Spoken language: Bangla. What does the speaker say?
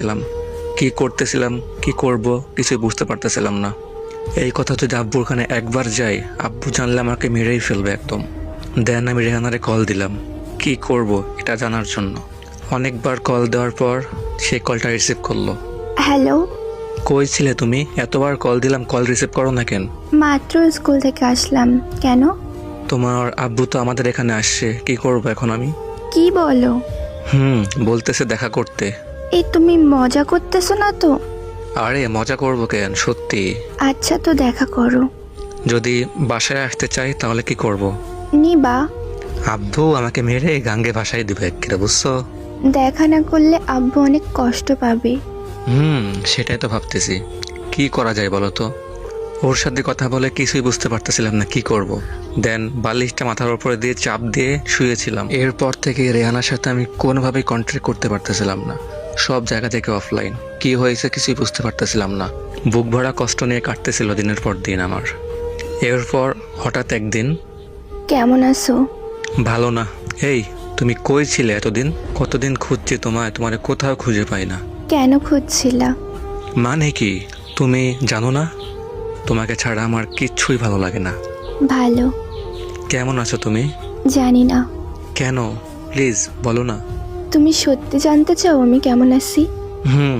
ছিলাম, কি করতেছিলাম, কি করব কিছুই বুঝতে পারতেছিলাম না। এই কথা যদি আব্বুর ওখানে একবার যাই, আব্বু জানলে আমাকে মেরেই ফেলবে একদম। দেন আমি রেহানারে কল দিলাম কি করব এটা জানার জন্য। অনেকবার কল দেওয়ার পর সে কলটা রিসিভ করলো। হ্যালো, কই ছিলে তুমি? এতবার কল দিলাম, কল রিসিভ করো না কেন? মাত্র স্কুল থেকে আসলাম। কেন? তোমার আব্বু তো আমাদের এখানে আসছে, কি করব এখন আমি? কি বলো? বলতেছে দেখা করতে। এই তুমি মজা করতেছো না তো? আরে মজা করবো কেন, সত্যি। আচ্ছা, তো দেখা করো। যদি বাসায় আসতে চাই তাহলে কি করব? নিবা? আব্বু আমাকে মেরে গাঙ্গে ভাসাই দিবে একেবারে, বুঝছো? দেখা না করলে আব্বু অনেক কষ্ট পাবে। সেটাই তো ভাবতেছি, কি করা যায় বলো তো। ওর সাথে কথা বলে কিছুই বুঝতে পারতেছিলাম না কি করব। দেন বালিশটা মাথার উপরে দিয়ে চাপ দিয়ে শুয়েছিলাম। এরপর থেকে রেহানার সাথে আমি কোনোভাবেই কন্ট্যাক্ট করতে পারতেছিলাম না। সব জায়গা থেকে অফলাইন। কি হয়েছে কিছুই বুঝতে পারতেছিলাম না। বুক ভরা কষ্ট নিয়ে কাটতেছিল দিনের পর দিন আমার। এরপর হঠাৎ একদিন। কেমন আছো? ভালো না। এই, তুমি কই ছিলে এতদিন? কতদিন খুঁজছি তোমায়, তোমারে কোথাও খুঁজে পাই না। কেন খুঁজছিলা? মানে কি তুমি জানো না? তোমাকে ছাড়া আমার কিচ্ছুই ভালো লাগে না। ভালো। কেমন আছো তুমি? জানি না। কেন? প্লিজ বলো না। তুমি সত্যি জানতে চাও আমি কেমন আছি? হুম